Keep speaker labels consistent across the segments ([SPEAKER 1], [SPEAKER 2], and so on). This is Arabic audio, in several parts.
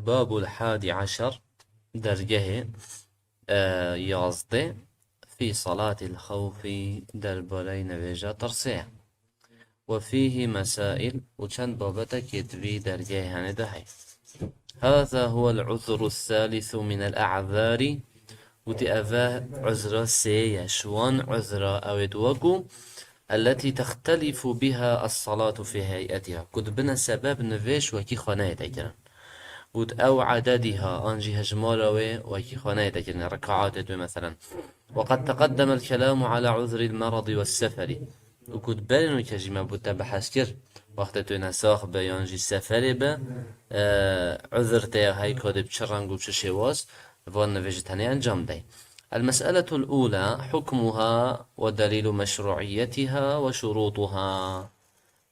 [SPEAKER 1] الباب 11 درجه يازده في صلاة الخوف درباري نويجا ترسيع وفيه مسائل وچند بابتك يتوي درجه هندهي. هذا هو العذر الثالث من الأعذار وتي أفا عذر سي شوان عذر أو دوغو التي تختلف بها الصلاة في هيئتها كد بنا سبب نويش وكي خانه تجرن ود أو عددها أنجي هجماروي وكي خانه تجرن ركعات مثلا. وقد تقدم الكلام على عذر المرض والسفر وكد بلنو كجيما بوتا بحسكر وقت تو نساخ بيانجي السفر با عذر تيا هاي كود بشرنگو بششيواز وان نويجتاني انجام دي. المسألة الأولى حكمها ودليل مشروعيتها وشروطها.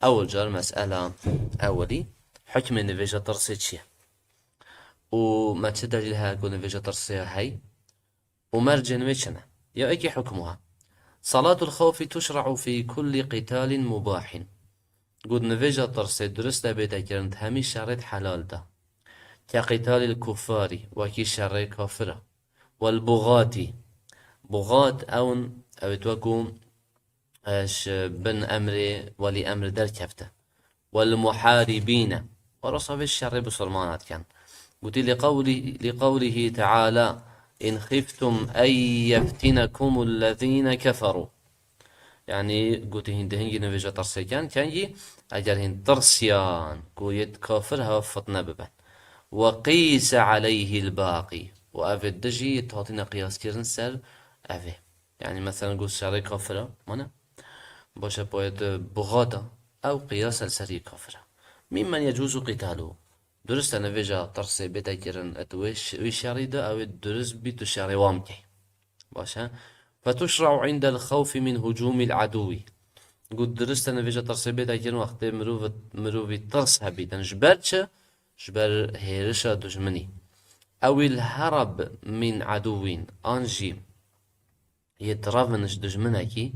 [SPEAKER 1] أول جار مسألة أولي حكم النفيجة ترسيتشي وما تدليلها كون النفيجة ترسيها هاي ومرجن ويشنا يا أكي حكمها. صلاة الخوف تشرع في كل قتال مباح قد نفيجة ترسي درست بيتا كرنت همي شرط حلال ده كقتال الكفار وكي شر كافرة والبغاة بغاة أو توكو اش بن أمري ولي أمر در كفته والمحاربين ورصف الشر بسلمانات كان قلت لقوله تعالى إن خفتم أن يفتنكم الذين كفروا يعني قلت هندهن نفيجة ترسيكان كان يي أجر هند ترسيان قويت كافرها فتنا ببن وقيس عليه الباقي وأفد دجي تعطينا قياس كيرن سر أفي يعني مثلا قول شعري كافرة مانا باشا بايد بغاتا أو قياس السري كافرة ممن يجوز قتاله درست نفيجة ترسي بيتا كيرن أتويش ويشاري ده أو درست بيتو شعري وامكي باشا. فتشرع عند الخوف من هجوم العدو قد درست نفيجة ترسي بيتا كيرن وقت مروفي ترس هبيتا جبر هيرشا دجمني أو الهرب من عدو أنجي يترافنش دجمنكي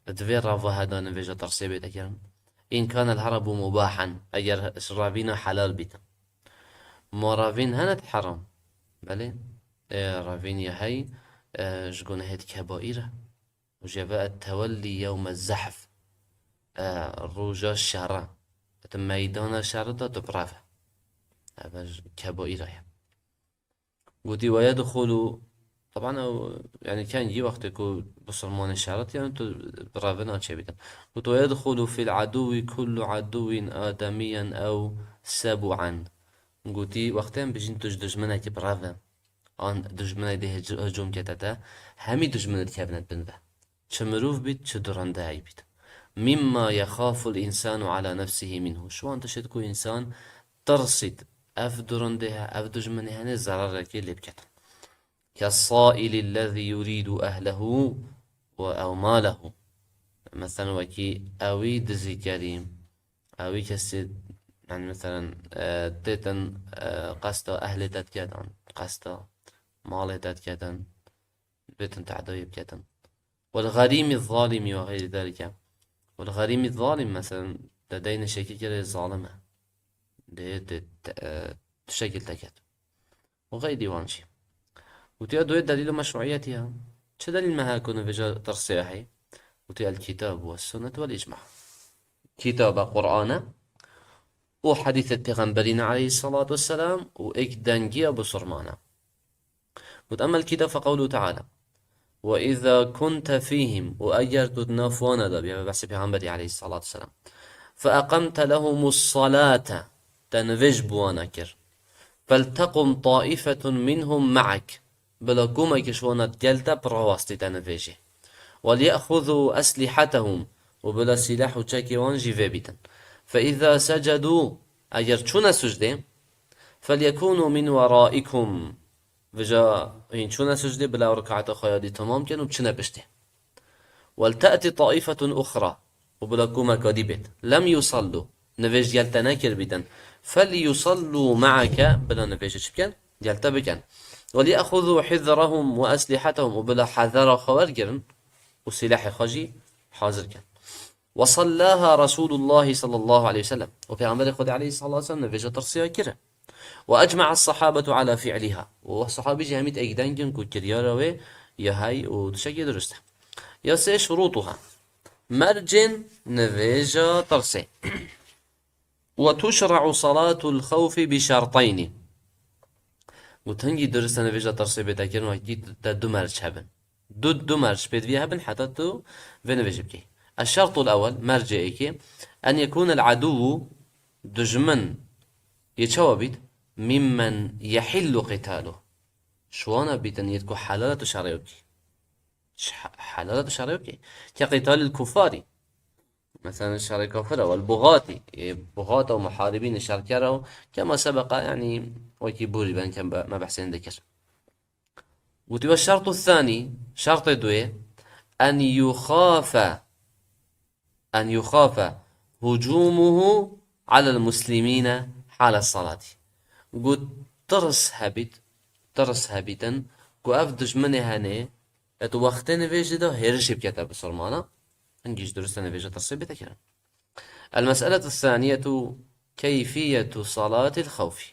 [SPEAKER 1] دفير رافا هذا نفيجة ترسي بيتا كيرن إن كان الهرب مباحا أجر رافينا حلال بيتا ما رافين هنت حرام بله رافين يهي جقون هيد كبائرة وجباء التولي يوم الزحف روجا الشهر ميدان الشهر دا تبرافه هذا كبائرة ودي ويدخل طبعا يعني كان يجي وقت يكون بصرمان الشعرات يعني برافنا شبيتا ويدخل في العدو كل عدو آدميا أو سبعا قلتي وقتين بجين دجمنة برافا آن دجمنة ده هجوم كتتا همي دجمنة كابنت بنبه شمروف بيت شدران هاي بيت مما يخاف الإنسان على نفسه منه شو أنت شدكو إنسان ترصد أفدران ده أفدجمنة هنه زرار كي اللي بكتا كالصائل الذي يريد أهله أو ماله مثلا وكي أوي دزي كريم أوي كسي يعني مثلا تيتن قصة أهل تتكدن قصة مال تتكدن بيتن تعدوي بكدن والغريم الظالم وغير ذلك. والغريم الظالم مثلا لدينا شيء كده ظالمة ده تشكل تكد وغير ديوانشي. وتي أدوية دليل مشروعيتها شو دليل ما هكون في ترسيحي وتي الكتاب والسنة والإجماع كتاب قرآن وحديث التغنبرين عليه الصلاة والسلام وإك دنجي أبو صرمانا. وتأمل كده فقوله تعالى وإذا كنت فيهم وأجرت نافوانا دبي بس بيغنبري عليه الصلاة والسلام فأقمت لهم الصلاة تنفج بوانكر فلتقم طائفة منهم معك بلا كوما كشوانات جلتا برواستي تنفجي وليأخذوا أسلحتهم وبلا سلاح وشاكي وانجي فيبتا فإذا سجدوا أجر شونا سجدة فليكونوا من ورائكم فجا هين شونا سجدة بلا ركعة خيادي تمام كانوا بشنا بشته ولتأتي طائفة أخرى وبلا كوما كديبت لم يصلوا نفج جلتا ناكر بيتا فليصلوا معك بلا نفج شبكان جلتا بكان وليأخذوا حذرهم وأسلحتهم وبلا حذر خوارجرن وسلاح خجي حاضر كان. وصلاها رسول الله صلى الله عليه وسلم وبيعمل خد عليه الصلاة والسلام نفجة ترسيها كره وأجمع الصحابة على فعلها، والصحابي جامد أيضا كن كرياروي يهي وتشكي درسته. يسي شروطها مرجن نفيجا ترسي. وتشرع صلاة الخوف بشرطين. وتنجي درسته نفيجا ترسي بتاكين وكيد دو مرج هبن دو مرج بيت فيها هبن حتى تو فينفيج بكي. الشرط الأول مرجئك أن يكون العدو دجمن يتشوبيت ممن يحل قتاله. شوانا بيتن يتكو حلالة شريوكي حلالة شريوكي كقتال الكفار مثلا الشر كفر والبغاة بغاة ومحاربين الشركرة كما سبق يعني وكيبوري بان كان ما بحسين ذكر. وتبقى الشرط الثاني شرط دوي أن يخاف هجومه على المسلمين حال الصلاة. قد ترس هبيتا قو أفدج مني هاني اتو وقتين فيج ده هيرشي بكتاب بسرمانا انجيش درستنا فيجا تصيب كلام. المسألة الثانية كيفية صلاة الخوف.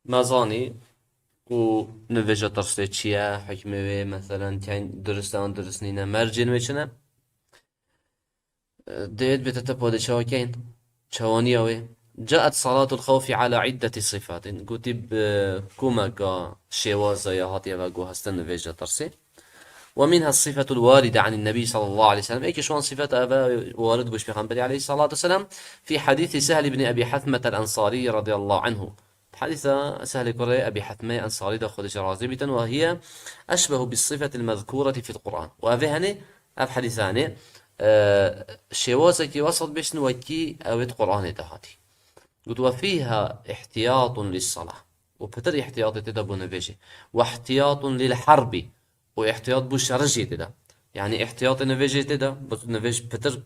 [SPEAKER 1] ما ظاني و نفيجا ترسي تشيا حكمة مثلا كان درستان درسنينا مرجن ويشنا ديت بتتبود شواكين شوانيوي. جاءت صلاة الخوف على عدة صفات كتب كوماكا شوازا يهاتي وقو هستن فيجا ترسي. ومنها الصفة الواردة عن النبي صلى الله عليه وسلم. أي كشوان صفات أبا وارد بش بخنبري عليه الصلاة والسلام في حديث سهل بن أبي حثمة الأنصاري رضي الله عنه. حديث سهل كري أبي حثمة أنصاري دا خدش رازبة وهي أشبه بالصفة المذكورة في القرآن. وهذه أب حديثان شوازك وصل بش نوكي أويت قرآن دهاتي. قلت وفيها احتياط للصلاة وبتر احتياط تدبو نفيجي واحتياط للحرب واحتياط بو شرجي تدا. يعني احتياط نفيجي تدا بس نفيج بتر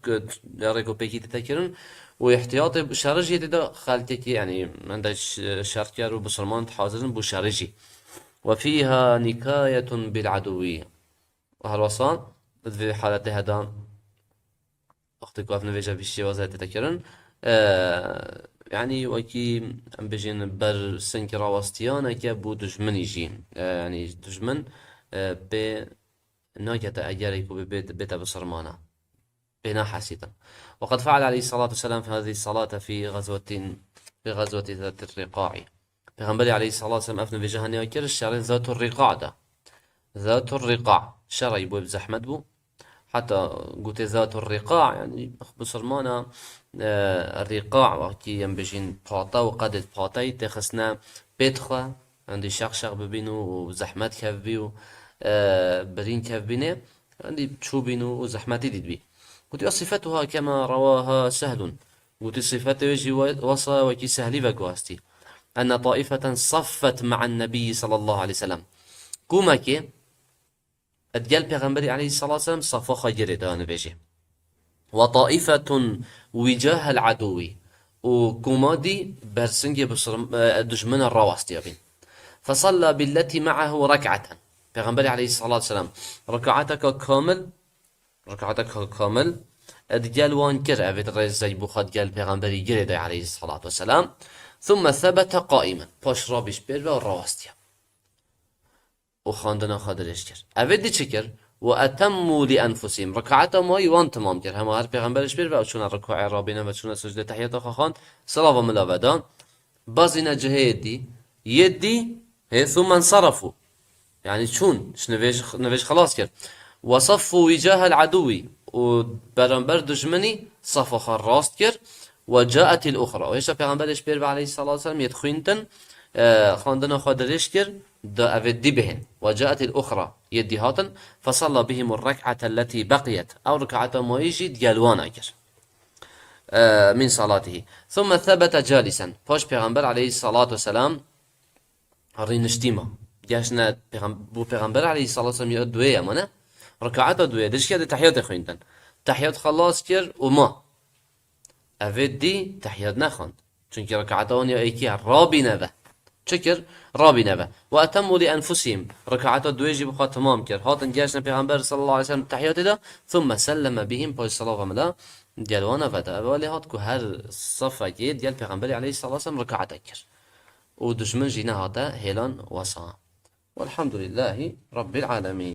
[SPEAKER 1] ريكو بيكي تتكرن واحتياط شرجي تدا خالتك يعني عندش شركة وبسلمان حاضرين بو شرجي. وفيها نكاية بالعدوية وهالوصان في حالة هدان أختك وقف نفيجا بيشي وزا تتكرن يعني وكي ام بجين بر سنكرا وستيانا كي بو دجمن يجين يعني دجمن ب ناكتا أجاريكو بيت بصرمانا بنا حسيتا. وقد فعل عليه الصلاة والسلام في هذه الصلاة في غزوة ذات الرقاع. پیغمبر عليه الصلاة والسلام أفن في جهنم وكر الشارع ذات الرقاع ده. ذات الرقاع شرعي بو بزحمت بو حتى قلت ذات الرقاع يعني بصرمانا الرقاع وكي ينبجين باطا وقدد باطاي تخسنا بيتخوا عندي شق ببينو وزحمت كيف بيو برين كيف بينه عندي شو بينو وزحمتي ديد بي. قلت صفتها كما رواها سهل. قلت صفته يجي وصى وكي سهلي بقواستي أن طائفة صفت مع النبي صلى الله عليه وسلم. كوما كي اتقال پیغمبری عليه الصلاة والسلام صفا خير دان بيجي. وطائفة وجاه العدو وكومادي برسنجي دجمن الرواستي بين. فصلى بالتي معه ركعة. پیغمبر عليه الصلاة والسلام ركعتك كامل اتقال وان كر افيد رئيس زي بخاد قال پیغمبري جرد عليه الصلاة والسلام ثم ثبت قائما باش رابش بير والرواستي وخاندنا خادرش کرد. اوید دی چه کرد؟ و اتموا لانفسهم رکعت ما یوان تمام کرد. همه هر پیغمبرش بیر و چون رکوع رابینه و چون سجده تحیات خواند صلاة و ملاودان باز اینا جهه يدي ثم انصرفوا يعني شون نویج خلاص کرد. وصفوا وجاه العدو وبرانبر دجمني صف راست کرد. وجاءت الأخرى وهيش پیغمبرش بیر عليه الصلاة والسلام يدخوينتن خاندنا خادرش کرد دا أفدي بهن. وجاءت الأخرى يدي هاتن فصلى بهم الركعة التي بقيت أو ركعة ما يجي ديالوان أجر من صلاته. ثم ثبت جالسا باش پیغمبر عليه الصلاة والسلام هرين اشتيما جاشنا بو پیغمبر عليه الصلاة والسلام يدوية منه ركعة دوية دش كده تحيات خوينتن تحيات خلاص كر وما أفدي تحيات نخوند چونك ركعتان يا ايكي رابي نبه شكر رابي نبه. وأتموا لأنفسهم ركعات دويجي بخوا تمام كر هاتن جاشنا پیغمبر صلى الله عليه وسلم تحيات ده ثم سلم بهم باش صلاة وملا ديالوانا فتا ولي هات كو هر صفة ديال پیغمبر عليه الصلاة والسلام ركعات كر و دژمن جی نهاتا هێلان وەسا والحمد لله رب العالمين.